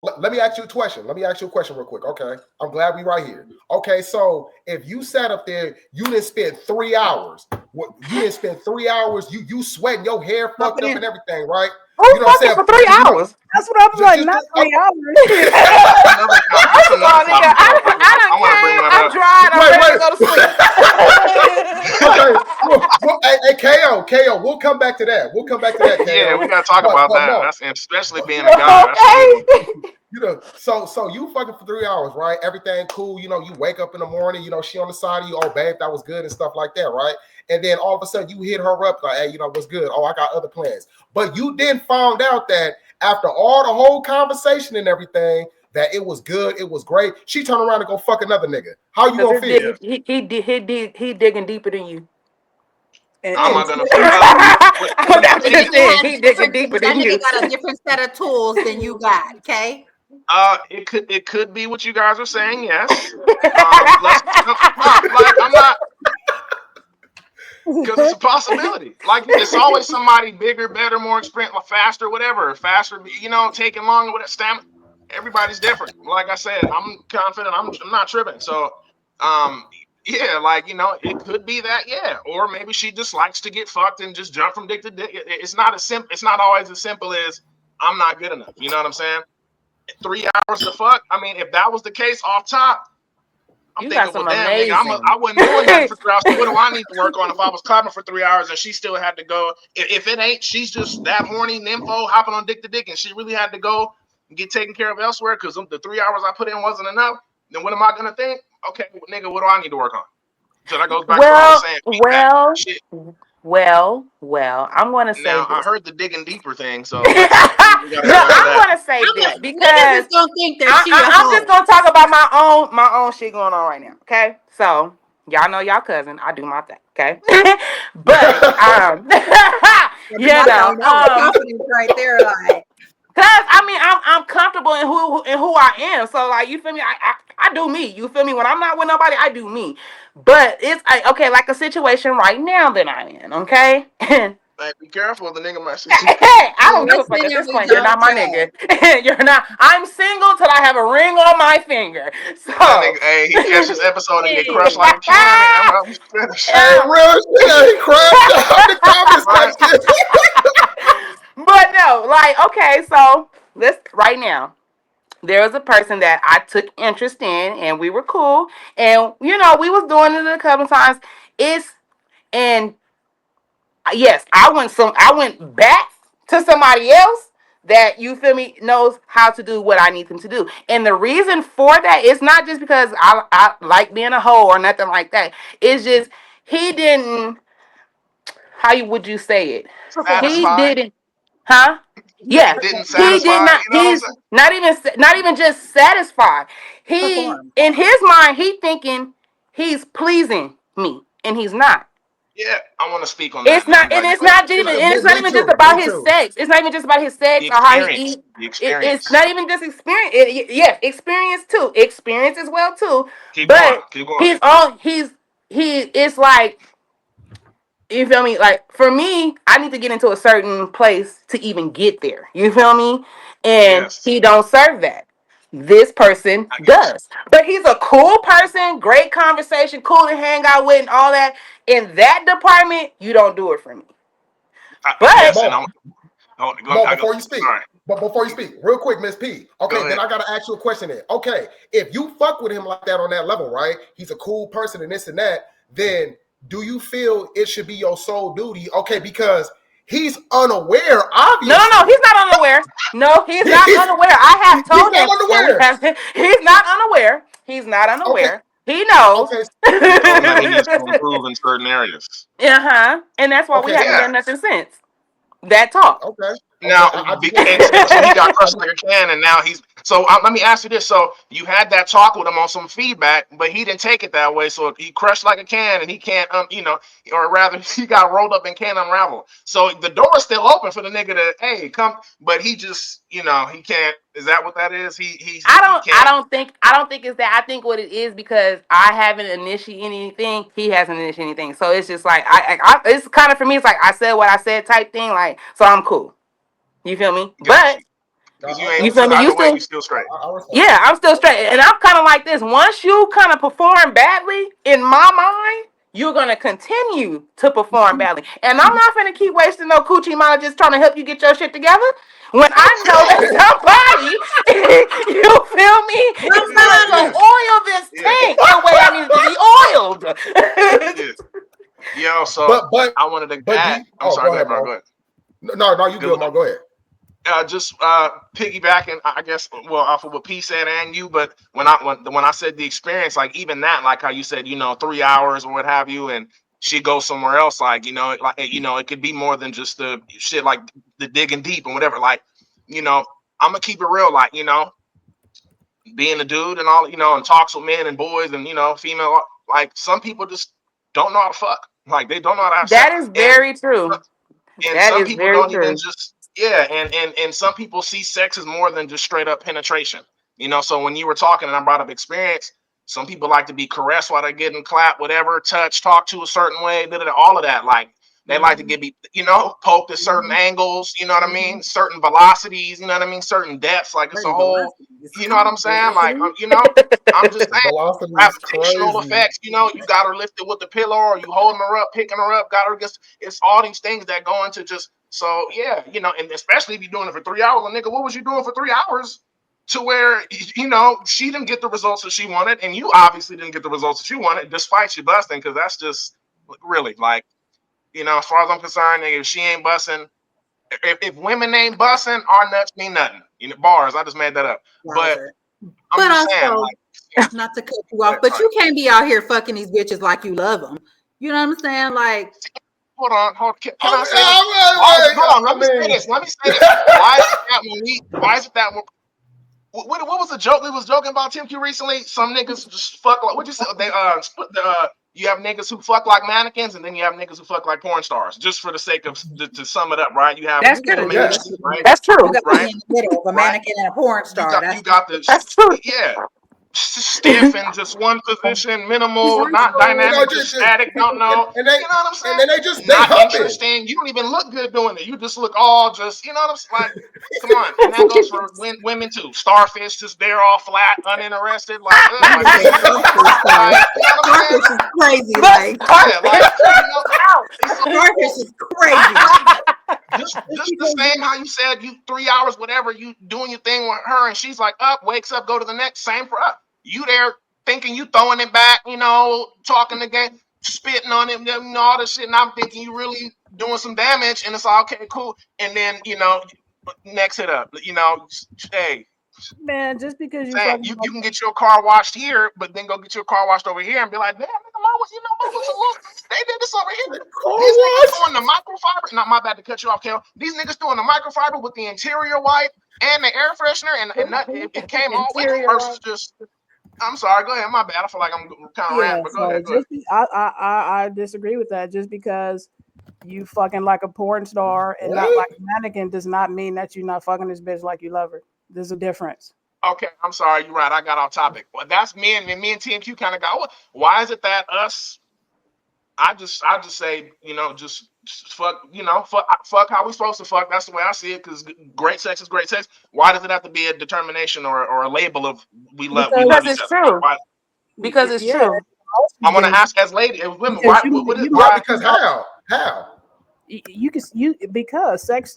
Let me ask you a question. Let me ask you a question real quick. Okay. I'm glad we right here. Okay. So if you sat up there, you didn't spend 3 hours. You didn't spend 3 hours. You sweating, your hair fucked up and everything, right? Who You know what I'm fucking saying? for 3 hours? That's what I'm like. Not 3 hours. First of all, nigga, I I done want to bring came, that I'm up. dried, I'm ready to go to sleep. Okay. Hey, KO, we'll come back to that. We'll come back to that, Yeah, KO. we gotta talk about But that. no. That's especially being a guy. That's crazy. Okay. So you fucking for 3 hours, right? Everything cool. You wake up in the morning, she on the side of you, oh babe, that was good and stuff like that, right? And then all of a sudden you hit her up like, hey, what's good? Oh, I got other plans. But you then found out that after all the whole conversation and everything, that it was good, it was great. She turned around and go fuck another nigga. How you gonna feel? He digging deeper than you. How am I gonna feel? I'm just saying, he digging deeper That than nigga you. got a different set of tools than you got. Okay. It could be what you guys are saying. Yes. Let's no, like I'm not because it's a possibility. Like it's always somebody bigger, better, more experienced, faster, whatever. Faster, taking longer with stamina. Everybody's different. Like I said, I'm confident. I'm not tripping. So, um, yeah, it could be that, yeah, or maybe she just likes to get fucked and just jump from dick to dick. It's not as simple. It's not always as simple as I'm not good enough. You know what I'm saying? 3 hours to fuck. I mean, if that was the case off top, I'm You got thinking, well, some damn, nigga, amazing. I wasn't doing nothing for 3 hours. So what do I need to work on if I was clapping for 3 hours and she still had to go? If it ain't, she's just that horny, nympho, hopping on dick to dick, and she really had to go and get taken care of elsewhere because the 3 hours I put in wasn't enough, then what am I going to think? Okay, nigga, what do I need to work on? So that goes back to what I was saying. Feedback. Shit. Well. I'm going to say Now, I this. heard the digging deeper thing, so No, we got to go back to I'm that. going to say this Niggas because is gonna think that she a I'm just hoe. going to talk about my own shit going on right now. Okay, so y'all know y'all cousin. I do my thing. Okay, but I do you my know, thing. That was confidence right there. Like, cause I mean I'm comfortable in who I am. So like you feel me? I do me. You feel me? When I'm not with nobody, I do me. But it's okay, like a situation right now that I'm in. Okay. Hey, be careful, the nigga might see you. Hey, I don't give a fuck listen at and this we point. You're not don't my judge. nigga. You're not. I'm single till I have a ring on my finger. That So, nigga, hey, he catch this episode and get crushed Hey, like a can. I'm finished. Hey, yeah. real shit. He crashed out the comment Right? section. But no, like okay, so let's right now. There was a person that I took interest in, and we were cool, and we was doing it a couple times. It's and yes, I went back to somebody else that you feel me knows how to do what I need them to do. And the reason for that is not just because I like being a hoe or nothing like that. It's just he didn't would you say it? He Satisfy. didn't, huh? Yeah. Didn't He did satisfy. not You know what I'm he's saying? not even just satisfied. He perform. in his mind he thinking he's pleasing me and he's not. Yeah, I want to speak on that It's now. not, You and got it's wait, not even, and it's not Me even just too. Me about his too. sex. It's not even just about his the sex or how he experience. eat. The It's experience. not even just experience. Yeah, experience too. Experience as well too. Keep going. But Keep going. he's on. He. It's like you feel me. Like for me, I need to get into a certain place to even get there. You feel me? And Yes, he don't serve that. This person I get you. does. But he's a cool person, great conversation, cool to hang out with, and all that. In that department, you don't do it for me. But But Yes, and Mo, Mo, before you speak, sorry. real quick, Miss P. Go Okay, then ahead. I gotta ask you a question. Then, okay, if you fuck with him like that on that level, right? He's a cool person and this and that. Then, do you feel it should be your sole duty? Okay, because he's unaware, no, obviously. he's not unaware. No, he's not He's unaware. I have he's told not him, and we unaware. have. He's not unaware. He's not Okay, unaware. He knows. okay, You told him that he needs to improve in certain areas. Uh-huh. And that's why we okay. haven't Yeah. done nothing since that talk. Okay. Okay. Now, I just want so he got crushed like a can, and now he's. So let me ask you this: so you had that talk with him on some feedback, but he didn't take it that way. So he crushed like a can, and he can't, or rather, he got rolled up and can't unravel. So the door is still open for the nigga to, hey, come, but he just, he can't. Is that what that is? He I can't. don't think it's that. I think what it is because I haven't initiated anything. He hasn't initiated anything. So it's just like it's kind of for me. It's like I said what I said type thing. Like so, I'm cool. You feel me? Got But you. Because you I ain't You feel me? You either way, still, you still straight. I respect yeah, I'm still straight. And I'm kind of like this. Once you kind of perform badly, in my mind, you're gonna continue to perform badly. And I'm not gonna keep wasting no coochie money just trying to help you get your shit together. When I know that somebody, you feel me, is going to Somebody. oil this Yeah, tank the way I need it to be oiled. yeah. Yo, so but I wanted to but do add. you, I'm sorry. go Go ahead, ahead, bro. Mo. Go ahead. No, you Good good, Mo. Go ahead. just piggybacking, I guess, well, off of what P said and you, but when I said the experience, like even that, like how you said, 3 hours or what have you, and she goes somewhere else, like it could be more than just the shit, like the digging deep and whatever. Like, I'm gonna keep it real, like being a dude and all, and talks with men and boys and female, like some people just don't know how to fuck, like they don't know how to have That sex, is very true. and That some is people very don't even true. just and some people see sex as more than just straight up penetration. So when you were talking and I brought up experience, some people like to be caressed while they're getting clapped, whatever, touch, talk to a certain way, all of that. Like they like to get poked at certain angles, you know what I mean, certain velocities, you know what I mean, certain depths. Like it's a whole, you know what I'm saying, like I'm just saying, Velocity is gravitational crazy. effects, you got her lifted with the pillow or you holding her up, picking her up, got her against, it's all these things that go into just, so yeah, and especially if you're doing it for 3 hours, nigga, what was you doing for 3 hours to where, she didn't get the results that she wanted and you obviously didn't get the results that you wanted despite you busting, because that's just really like, as far as I'm concerned, nigga, if she ain't busting, if women ain't busting, our nuts mean nothing. Bars, I just made that up. But I'm But just saying, also, like, not to cut you off, but right. you can't be out here fucking these bitches like you love them. You know what I'm saying? Like, Hold on. Can I I say this? Hold on. Let me say this. Why is it that what was the joke we was joking about, Tim Q, recently? Some niggas just fuck like, what'd you say? They split the you have niggas who fuck like mannequins and then you have niggas who fuck like porn stars. Just for the sake of to sum it up, right? You have That's the true. main Yes. two, right? That's you true. got to be Right? in the middle of a Right? mannequin and a porn star. You got the That's true. yeah. Stiff and just one position, minimal, not dynamic, just static, don't know. and they You know what I'm saying? and then they Not humping. interesting. You don't even look good doing it. You just look all just, you know what I'm saying? Like, come on. And that goes for women too. Starfish just there all flat, uninterested, like, like, Starfish you know what I'm saying? is crazy. But Like, Yeah, like, it's starfish is crazy. just the same how you said you 3 hours, whatever, you doing your thing with her, and she's like up, wakes up, go to the next. Same for us. You there thinking you throwing it back, talking again, spitting on him, all this shit, and I'm thinking you really doing some damage, and it's all okay, cool. And then next hit up, hey, Man, just because you saying fucking you can get your car washed here, but then go get your car washed over here and be like, damn, nigga, mom was, mom was a little, they did this over here. These niggas doing the microfiber. Not my bad to cut you off, Kel. These niggas doing the microfiber with the interior wipe and the air freshener, and it came all with it versus just. I'm sorry. Go ahead. My bad. I feel like I'm kind of yeah, ranting, but go so ahead. Go ahead. I disagree with that. Just because you fucking like a porn star and not like a mannequin does not mean that you're not fucking this bitch like you love her. There's a difference. Okay, I'm sorry. You're right. I got off topic. Well, that's me and TMQ kind of got. Why is it that us? I just say, just fuck, fuck how we supposed to fuck. That's the way I see it. Because great sex is great sex. Why does it have to be a determination or a label of we love because each it's other? true. Why? Because it's Yeah, true. I want to ask as women, because why? What is you why? Because how? you can because sex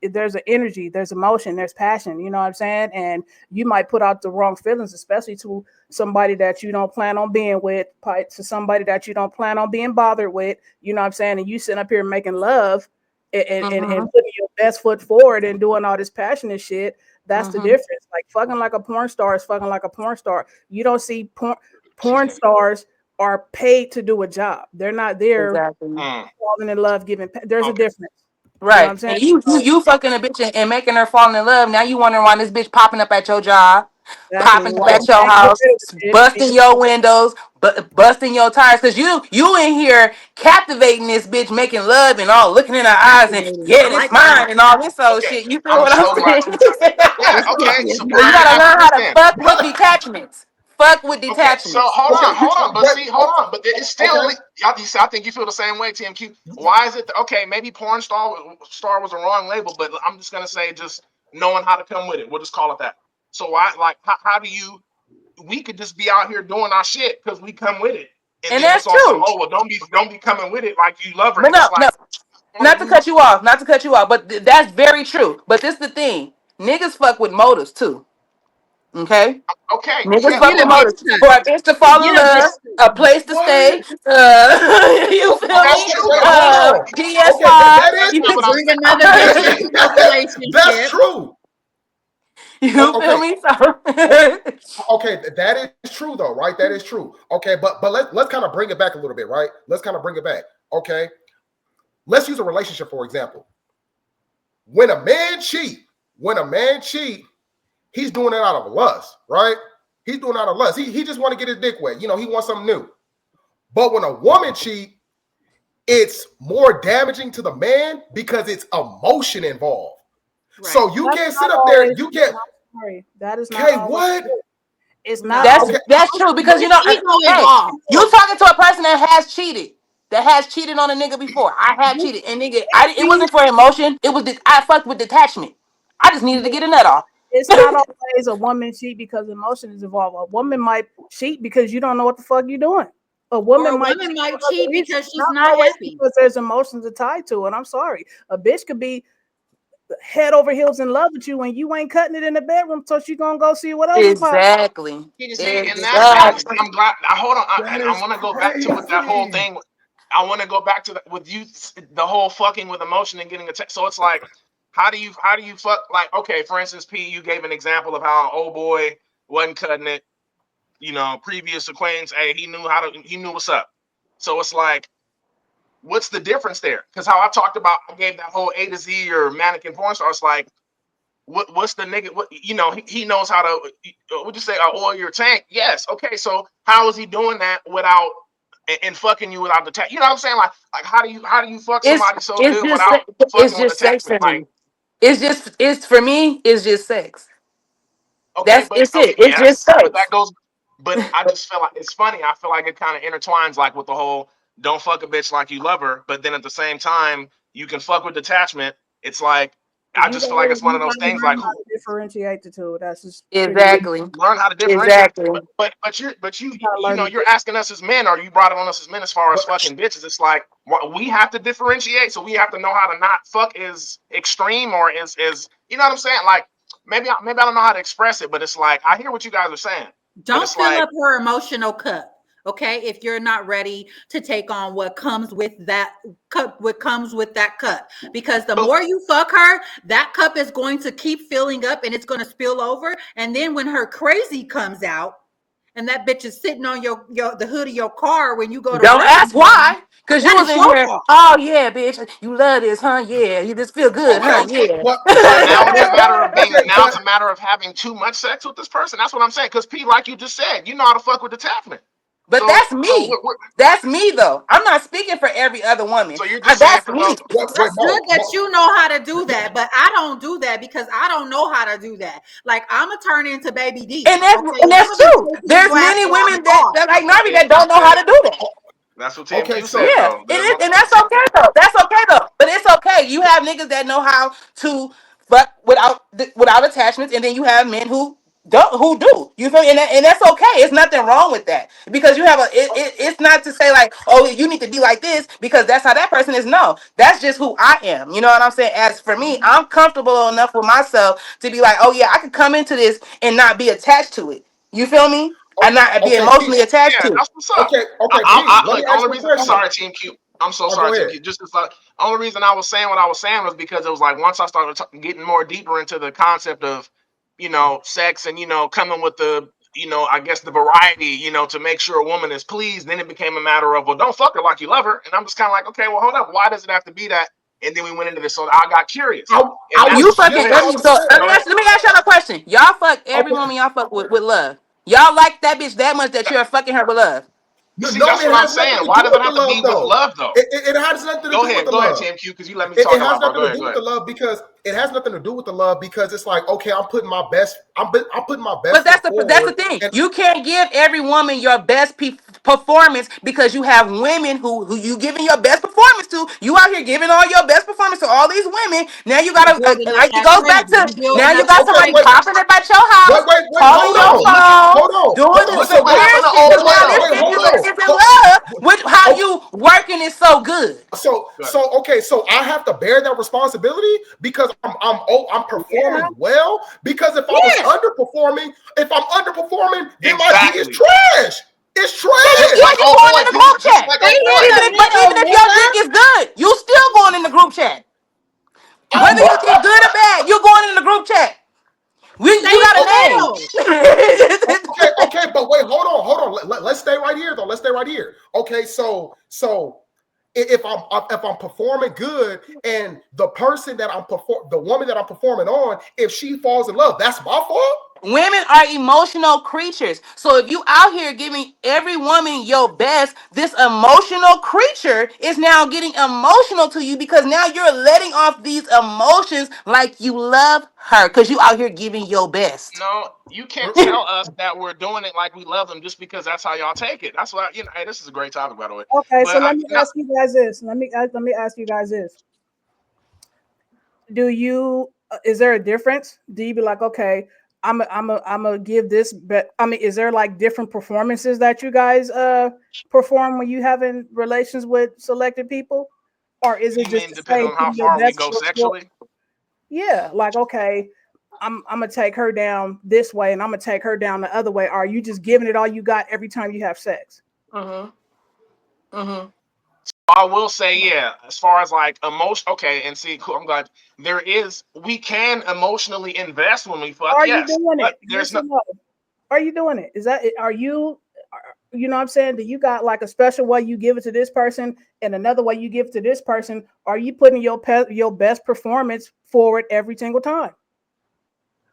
there's an energy, there's emotion, there's passion, you know what I'm saying, and you might put out the wrong feelings, especially to somebody that you don't plan on being with, to somebody that you don't plan on being bothered with, you know what I'm saying, and you sitting up here making love and putting your best foot forward and doing all this passionate shit. That's the difference. Like fucking like a porn star is fucking like a porn star. You don't see porn stars are paid to do a job. They're not there Exactly. falling in love, giving. There's a difference. You know what Right. I'm saying? And you fucking a bitch and making her fall in love. Now you wondering why this bitch popping up at your job, Exactly. popping up Why at you your can't get house, rid of the bitch? busting your windows, busting your tires, cause you in here captivating this bitch, making love and all, looking in her eyes and I yeah, this like that. mine and all this old Okay, shit. You feel I'm what I'm so glad. saying? Yeah. This Okay. pussy is So You perfect. gotta mine. I learn how to understand. fuck with detachments. Fuck with Okay, so detachments. hold on, but Wait, see, hold on, but it's still. okay. I think you feel the same way, TMQ. Why is it okay? Maybe porn star was the wrong label, but I'm just gonna say, just knowing how to come with it. We'll just call it that. So how do you? We could just be out here doing our shit because we come with it, And then that's it's also, true. oh well, don't be coming with it like you love her. But And it's like, not to cut you off, but that's very true. But this the thing, niggas fuck with motives too. Okay, okay, niggas yeah, fuck Get with a motives bitch for a bitch to fall in Get a love, bitch a place to stay. You feel that's me? true. Wait, hold on. PS5. Okay, that is You That's can what I'm Bring another bitch into the that's relationship. true. You feel Okay. me? So Okay, that is true though, right? That is true. Okay, but let's kind of bring it back a little bit, right? Let's kind of bring it back. Okay, let's use a relationship for example. When a man cheat, he's doing it out of lust, right? He's doing it out of lust. He just want to get his dick wet. You know, he wants something new. But when a woman cheat, it's more damaging to the man because it's emotion involved. Right. So you That's can't not sit up there. always- You can't. Sorry, that is not. Okay, always what? true. It's not. that's always- that's true because you know, Ego hey, involved. you talking to a person that has cheated on a nigga before. I have cheated, and nigga, it wasn't for emotion. It was I fucked with detachment. I just needed to get a nut off. It's not always a woman cheat because emotion is involved. A woman might cheat because you don't know what the fuck you're doing. A woman might cheat for other cheat reasons. because she's not always happy. because there's emotions tied to it. I'm sorry. A bitch could be head over heels in love with you when you ain't cutting it in the bedroom, so she gonna go see what else is popping. Exactly. See, and Exactly. I'm glad. Hold on, That I is want to go back to with that whole crazy. thing. I want to go back to that with you, the whole fucking with emotion and getting attacked. So it's like, how do you fuck? Like, okay, for instance, P, you gave an example of how old boy wasn't cutting it. You know, previous acquaintance, hey, he knew what's up. So it's like, what's the difference there? Because how I talked about, I gave that whole A to Z or mannequin porn star. It's like, what's the nigga? What, you know, he knows how to. Would you say oil your tank? Yes. Okay. So how is he doing that without and fucking you without the tech? You know what I'm saying? Like how do you fuck somebody so good without fucking with the Sex for attachment? me. It's for me. It's just sex. Okay, It's okay, it. It's just sex. but that goes. But I just feel like it's funny. I feel like it kind of intertwines, like with the whole "don't fuck a bitch like you love her," but then at the same time you can fuck with detachment. It's like I just feel like it's one of those things. Like, who differentiate the two. That's just Exactly. learn how to differentiate? Exactly. But you know, you're asking us as men, or you brought it on us as men as far as fucking bitches. It's like we have to differentiate, so we have to know how to not fuck is extreme or is you know what I'm saying? Like maybe I don't know how to express it, but it's like I hear what you guys are saying. Don't fill up her emotional cup. Okay, if you're not ready to take on what comes with that cup, because the more you fuck her, that cup is going to keep filling up and it's going to spill over. And then when her crazy comes out, and that bitch is sitting on the hood of your car when you go to Don't work, ask why, because you that was is in your here. fault. Oh yeah, bitch, you love this, huh? Yeah, you just feel good, huh? Yeah. But now it's a matter of being. okay, Now it's a matter of having too much sex with this person. That's what I'm saying. Because P, like you just said, you know how to fuck with detachment. But So, that's me. so That's me though. I'm not speaking for every other woman. So you're just saying That's for me. those. That's good that you know how to do that, but I don't do that because I don't know how to do that. Like I'm gonna turn into Baby D, And that's true. There's many women that like Narvi that don't know how to do that. That's what TMQ Okay, said, so Yeah, though. it is, and that's okay though. That's okay though. But it's okay. You have niggas that know how to fuck without attachments, and then you have men who do. You feel me? And that's okay. It's nothing wrong with that because you have it's not to say like, oh, you need to be like this because that's how that person is. No, that's just who I am. You know what I'm saying? As for me, I'm comfortable enough with myself to be like, oh yeah, I could come into this and not be attached to it. You feel me? And not be emotionally attached Yeah, to it. that's what's up. Okay, Look, me ask only you a reason. question. Sorry, Team Q. I'm so sorry, go Team ahead. Q. Just as like, only reason I was saying what I was saying was because it was like once I started getting more deeper into the concept of, you know, sex and coming with the, I guess the variety, to make sure a woman is pleased. Then it became a matter of, well, don't fuck her like you love her. And I'm just kind of like, okay, well, hold up, why does it have to be that? And then we went into this, so I got curious. You fucking so let me ask y'all a question. Y'all fuck every woman y'all fuck with love. Y'all like that bitch that much that you're fucking her with love. See, that's what I'm saying. Why does it have to be with love, though? It has nothing to do with the Go love. ahead, TMQ, because you let me talk It has about. nothing to do with the love because it has nothing to do with the love because it's like, okay, I'm putting my best. I'm putting my best. But that's the thing. You can't give every woman your best performance because you have women who you giving your best performance to. You out here giving all your best performance to all these women. Now you gotta You're building up like it that goes back trend. to You're now building you up got that Okay, somebody wait, trend. popping up at your house, wait, calling hold your on, phone, hold doing on. this So Look what wait, happened weird to shit. old Cause now wait, this well. wait, bitch hold on. is in love with how Oh, you working it so good. okay, so I have to bear that responsibility because I'm Yeah. performing well. Because if I was Yes. underperforming, then my D is Exactly. trash. It's Just Yeah, trash. like you old going boy. in the group Just chat. like Wait old boy. a But minute, even if your Alyssa. dick is good, you still going in the group chat. Whether you did good or bad, you're going in the group chat. You Same got a name. deal. Okay, but wait, hold on. Let's stay right here though. Let's stay right here. Okay, so if I'm performing good and the woman that I'm performing on, if she falls in love, that's my fault. Women are emotional creatures. So if you out here giving every woman your best, this emotional creature is now getting emotional to you because now you're letting off these emotions like you love her because you out here giving your best. No, you can't tell us that we're doing it like we love them just because that's how y'all take it. That's why, hey, this is a great topic, by the way. Okay, so But let me no, ask you guys this. Let me ask you guys this. Do you is there a difference? Do you be like, okay, I'm gonna give this, but I mean, is there like different performances that you guys perform when you having relations with selected people, or is it you just mean the depending same? on how Putting your far we best go foot forward? sexually? Yeah, like okay, I'm gonna take her down this way, and I'm gonna take her down the other way. Are you just giving it all you got every time you have sex? Mm-hmm. Mm-hmm. I will say, yeah, as far as like emotion, okay, and see, cool, I'm glad we can emotionally invest when we fuck, Are you yes, doing but it? there's Yes no, or no? Are you doing it? Is that it? You know what I'm saying? Do you got like a special way you give it to this person and another way you give it to this person? Are you putting your best performance forward every single time?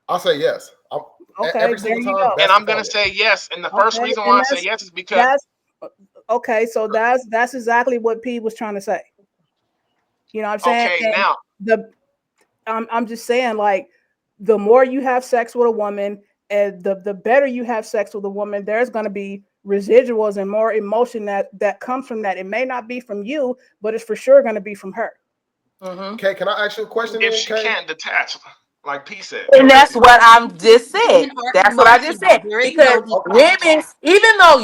I'll say yes. Okay, Every there single you time, go. and best I'm gonna performance. say yes. And the first Okay, reason why and I say yes is because, that's okay. So that's exactly what P was trying to say. You know what I'm saying? okay, And now, the I'm just saying like the more you have sex with a woman and the better you have sex with a woman, there's going to be residuals and more emotion that comes from that. It may not be from you, but it's for sure going to be from her. Mm-hmm. Okay, can I ask you a question if then, she Kay? can't detach, like P said, And that's what I'm just said. Men are That's what I just emotional. said. There is Because no Okay, women, detachment. even though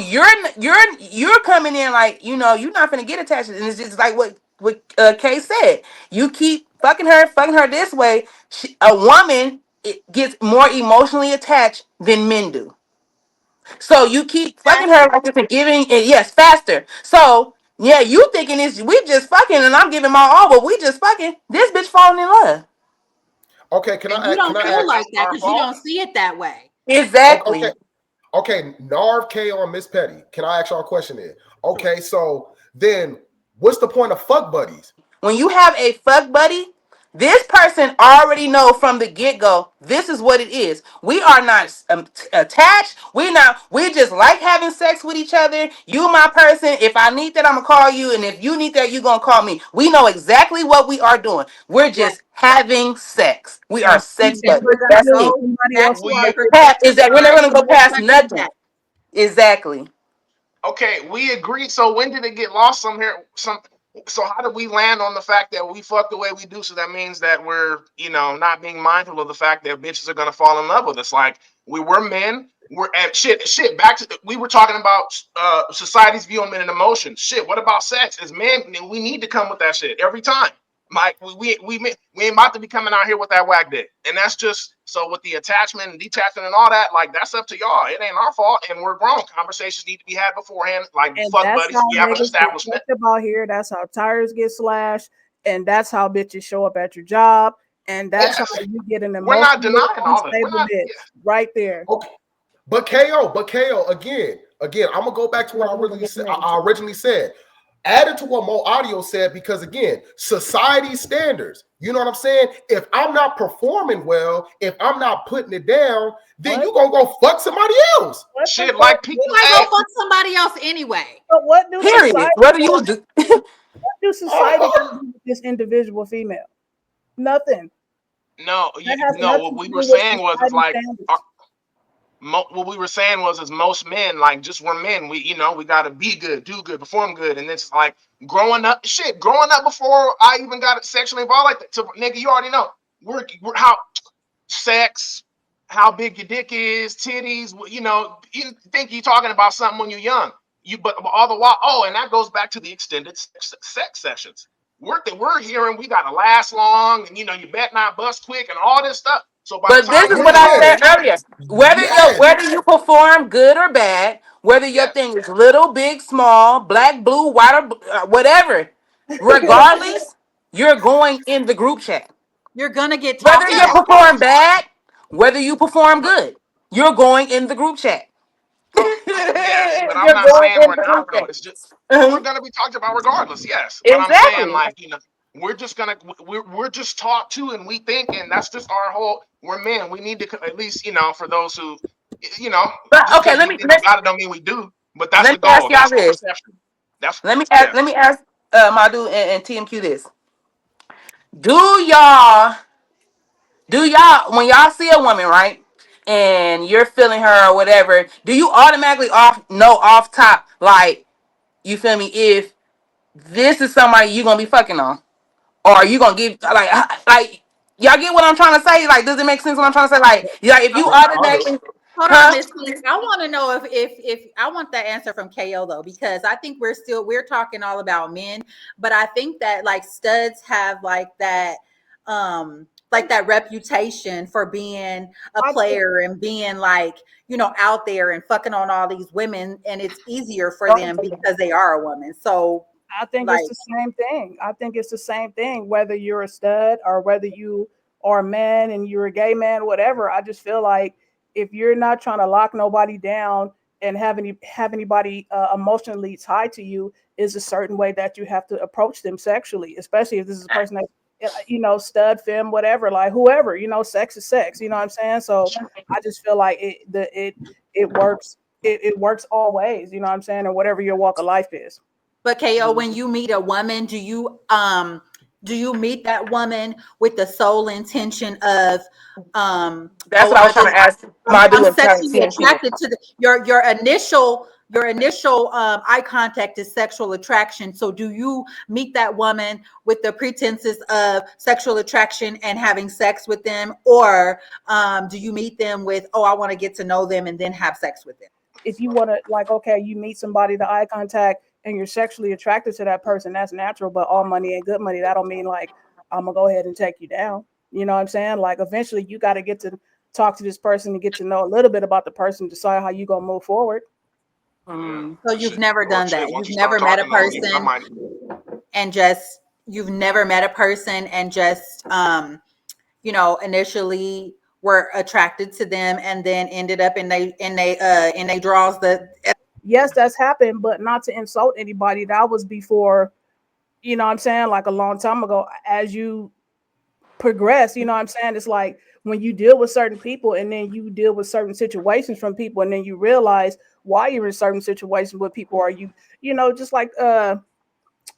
you're coming in like you're not gonna get attached, and it's just like what Kay said. You keep fucking her this way. A woman gets more emotionally attached than men do. So you keep fucking her Faster. like this and giving it, yes, faster. So yeah, you thinking it's we just fucking and I'm giving my all, but we just fucking. This bitch falling in love. okay. And you don't okay, feel but like that's that our because you fault. don't see it that way. Okay, Exactly. okay. Narv K on Miss Petty. Can I ask y'all a question then? Okay, so then what's the point of fuck buddies? When you have a fuck buddy, this person already know from the get-go this is what it is. We are not attached. We just like having sex with each other. You my person. If I need that, I'm gonna call you, and if you need that, you're gonna call me. We know exactly what we are doing. We're Right. just having sex. We are And sex And buddies. we're you gonna That's do it. go somebody back else to our We Is protective that we're never side gonna and go we'll past touch on nothing. that. Exactly. Okay, we agree. So when did it get lost somewhere? So how did we land on the fact that we fuck the way we do? So that means that we're, not being mindful of the fact that bitches are gonna fall in love with us. Like we're men. We're at shit. Back to we were talking about society's view on men and emotions. Shit. What about sex? As men, we need to come with that shit every time. Mike, we ain't about to be coming out here with that whack dick, and that's just so with the attachment and detachment and all that. Like that's up to y'all. It ain't our fault, and we're grown. Conversations need to be had beforehand. Like and fuck that's buddies, how we have an niggas get establishment. fucked about here. That's how tires get slashed, and that's how bitches show up at your job, and that's how Yes, you get an we're not emotionally denying all that. We're unstable not. bitch right there. Okay, but KO again. I'm gonna go back to what I originally said. Added to what Mo Audio said, because again, society standards. You know what I'm saying? If I'm not performing well, if I'm not putting it down, then What? you gonna go fuck somebody else. What the Shit, fuck? like people. You might Hey, go fuck somebody else anyway. But what do Period. society What do you do? got to do with this individual female? Nothing. no, That has no. What nothing to we were do with saying was, it's society like standards. what we were saying was, is most men, like, just we're men. We got to be good, do good, perform good. And it's like growing up before I even got sexually involved like that. So, nigga, you already know we're how sex, how big your dick is, titties. You think you're talking about something when you're young. But all the while, and that goes back to the extended sex sessions. We're hearing we got to last long, and you bet not bust quick, and all this stuff. So by the But this time is you what I Yes. said earlier. Yes. Whether you perform good or bad, whether your yes, thing is little, big, small, black, blue, white, or whatever, regardless, you're going in the group chat. You're gonna get Whether talked you yes, about. perform bad, whether you perform good, you're going in the group chat. yes. But I'm You're not going saying in we're the not group though. chat. It's just we're Mhm. gonna be talked about regardless. Yes, but I'm saying, Exactly. like, we're just gonna we're just taught to, and we think, and that's just our whole. We're men. We need to, at least, for those who, But just okay, because we think about it don't mean we do. But that's let the me ask goal. y'all That's the this. perception. That's Let me ask. yeah. Let me ask Madu and TMQ this. Do y'all when y'all see a woman, right, and you're feeling her or whatever, do you automatically off top, like, you feel me, if this is somebody you gonna be fucking on, or are you gonna give, like y'all get what I'm trying to say? Like, does it make sense what I'm trying to say? Like, yeah, if you I do. automatically, Hold on, huh? Miss T. I want to know if I want that answer from KO though, because I think we're talking all about men, but I think that like studs have like that reputation for being a I think player and being like, out there and fucking on all these women, and it's easier for don't them because they are a woman. So I think like, it's the same thing. I think it's the same thing, whether you're a stud or whether you are a man and you're a gay man, whatever. I just feel like if you're not trying to lock nobody down and have anybody emotionally tied to you, is a certain way that you have to approach them sexually, especially if this is a person that stud, femme, whatever, like whoever, sex is sex. You know what I'm saying? So I just feel like it works. It works all ways. You know what I'm saying? And whatever your walk of life is. but KO, when you meet a woman, do you meet that woman with the sole intention of That's what I was trying to ask I'm Madu and sexually TMQ. attracted to your initial eye contact is sexual attraction. So do you meet that woman with the pretenses of sexual attraction and having sex with them, or do you meet them with, I want to get to know them and then have sex with them? If you want to, like, okay, you meet somebody, the eye contact, and you're sexually attracted to that person, that's natural. But all money ain't good money. That don't mean like I'm gonna go ahead and take you down. You know what I'm saying? Like eventually you got to get to talk to this person and get to know a little bit about the person, decide how you gonna move forward. Yeah. So you've never Or done shit. that. Once You've you start never met a talking to them, I person might. and just you've never met a person and just initially were attracted to them and then ended up in they draws the. Yes, that's happened, but not to insult anybody. That was before, you know what I'm saying, like a long time ago. As you progress, you know what I'm saying? It's like when you deal with certain people and then you deal with certain situations from people and then you realize why you're in certain situations with people, are just like the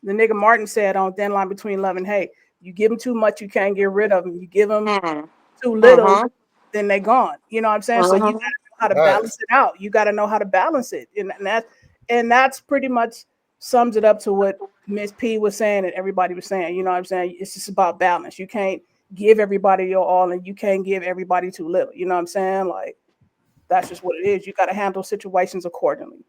nigga Martin said on Thin Line Between Love and Hate. You give them too much, you can't get rid of them. You give them Mm-hmm. too little, Mm-hmm. then they gone. You know what I'm saying? So you gotta know how to balance Facts. it out. You gotta know how to balance it. And that's pretty much sums it up to what Miss P was saying and everybody was saying. You know what I'm saying? It's just about balance. You can't give everybody your all and you can't give everybody too little. You know what I'm saying? Like that's just what it is. You gotta handle situations accordingly.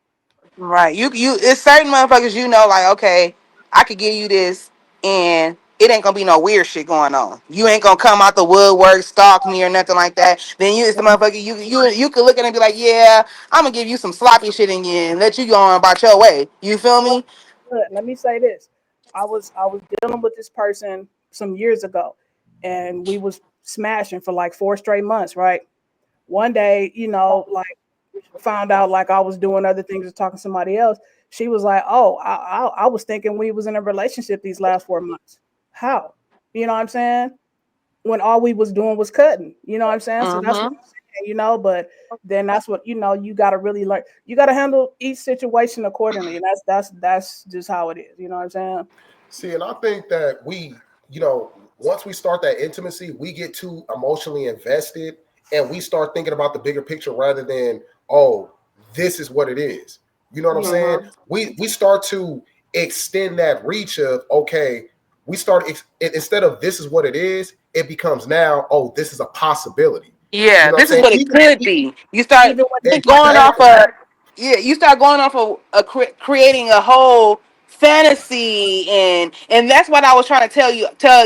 Right. It's certain motherfuckers, like, okay, I could give you this and it ain't gonna be no weird shit going on. You ain't gonna come out the woodwork, stalk me or nothing like that. Then it's the motherfucker you could look at it and be like, yeah, I'm gonna give you some sloppy shit in you and let you go on about your way. You feel me? Good. Let me say this. I was dealing with this person some years ago and we was smashing for like 4 straight months, right? One day, like found out like I was doing other things or talking to somebody else. She was like, "Oh, I was thinking we was in a relationship these last 4 months. How? You know what I'm saying? When all we was doing was cutting. You know what I'm saying? So that's what Mm-hmm. I'm saying, But then that's what you got to really learn. You got to handle each situation accordingly, and that's just how it is. You know what I'm saying? See, and I think that once we start that intimacy, we get too emotionally invested and we start thinking about the bigger picture rather than, oh, this is what it is. You know what I'm saying? We start to extend that reach of, okay, we start instead of this is what it is, it becomes now, oh, this is a possibility. Yeah, You know this what is I'm what saying? it could be. You start Even when going off Exactly. of, yeah, you start going off of creating a whole fantasy, and that's what I was trying to tell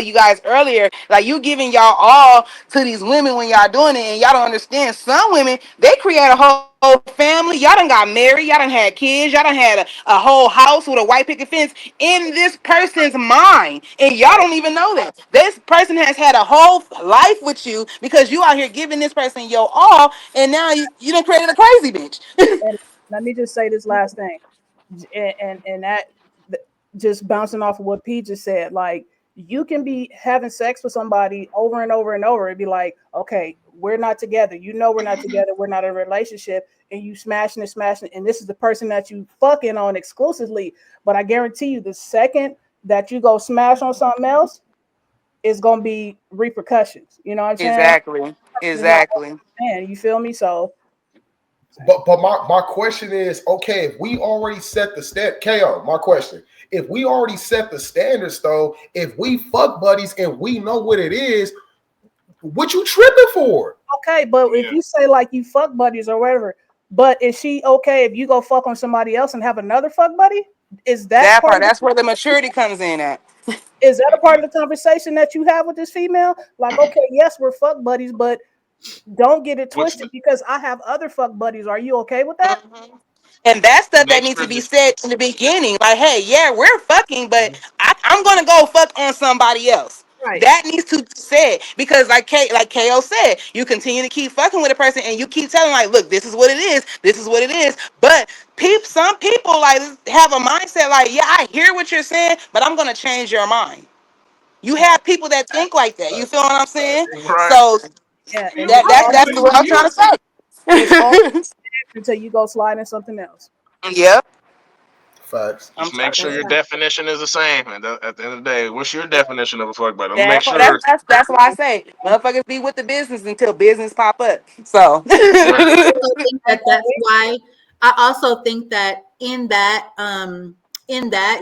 you guys earlier. Like, you giving y'all all to these women when y'all doing it, and y'all don't understand. Some women, they create a whole family. Y'all done got married. Y'all done had kids. Y'all done had a whole house with a white picket fence in this person's mind, and y'all don't even know that. This person has had a whole life with you because you out here giving this person your all, and now you done created a crazy bitch. and let me just say this last thing, and that just bouncing off of what P just said, like you can be having sex with somebody over and over and over and be like, okay, we're not together. You know, we're not together. We're not in a relationship, and you smashing, and this is the person that you fucking on exclusively. But I guarantee you, the second that you go smash on something else, it's gonna be repercussions. You know what I'm saying? Exactly. Man, you feel me? So But my question is, okay, if we already set the step, KO, my question, if we already set the standards though, if we fuck buddies and we know what it is, what you tripping for? okay, but if Yeah. you say like you fuck buddies or whatever, but is she okay if you go fuck on somebody else and have another fuck buddy? Is that That part part. of That's where the maturity comes in at. is that a part of the conversation that you have with this female? Like, okay, yes, we're fuck buddies, but don't get it What's twisted because I have other fuck buddies. Are you okay with that? And that's stuff that make needs sure to be that said in the beginning. Like, hey, yeah, we're fucking, but I'm gonna go fuck on somebody else. Right. That needs to be said because, like KO said, you continue to keep fucking with a person and you keep telling, like, look, this is what it is. This is what it is. But some people like have a mindset like, yeah, I hear what you're saying, but I'm gonna change your mind. You have people that think like that. You feel what I'm saying? right. So Yeah, and You all that's say what I'm trying you. to it's all say. until you go slide in something else. Yep. Facts. I'm Just make talking sure your about definition is the same. And at the end of the day, what's your definition of a fuck buddy? Make that. sure. That's why I say motherfuckers be with the business until business pop up. So Right. Also think that that's why I also think that in that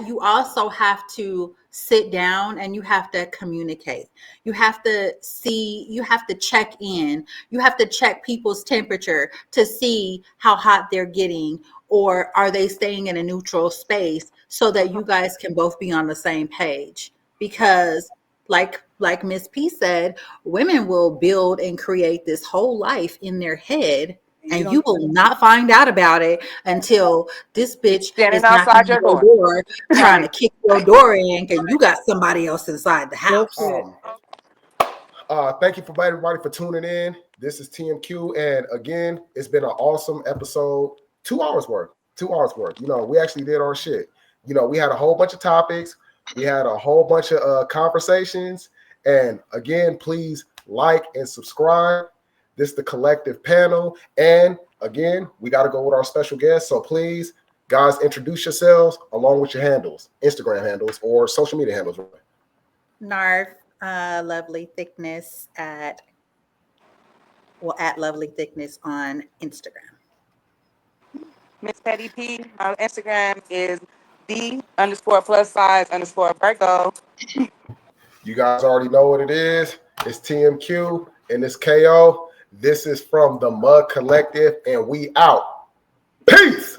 you also have to sit down and you have to communicate. You have to see, you have to check in. You have to check people's temperature to see how hot they're getting, or are they staying in a neutral space so that you guys can both be on the same page. Because like Miss P said, women will build and create this whole life in their head, And you and don't you will not find out about it until this bitch standing is knocking outside on your your door. door trying to right. kick your door in and you got somebody else inside the Real house. shit. Thank you for everybody for tuning in. This is TMQ, and again, it's been an awesome episode. 2 hours worth. 2 hours worth. You know, we actually did our shit. You know, we had a whole bunch of topics. We had a whole bunch of conversations. And again, please like and subscribe. This is the collective panel. And again, we got to go with our special guest. So please, guys, introduce yourselves along with your handles, Instagram handles or social media handles. Narf, Lovely Thickness at Lovely Thickness on Instagram. Miss Petty P. My Instagram is D_+size_Virgo. You guys already know what it is. It's TMQ and it's KO. This is from the Mud Collective, and we out. Peace.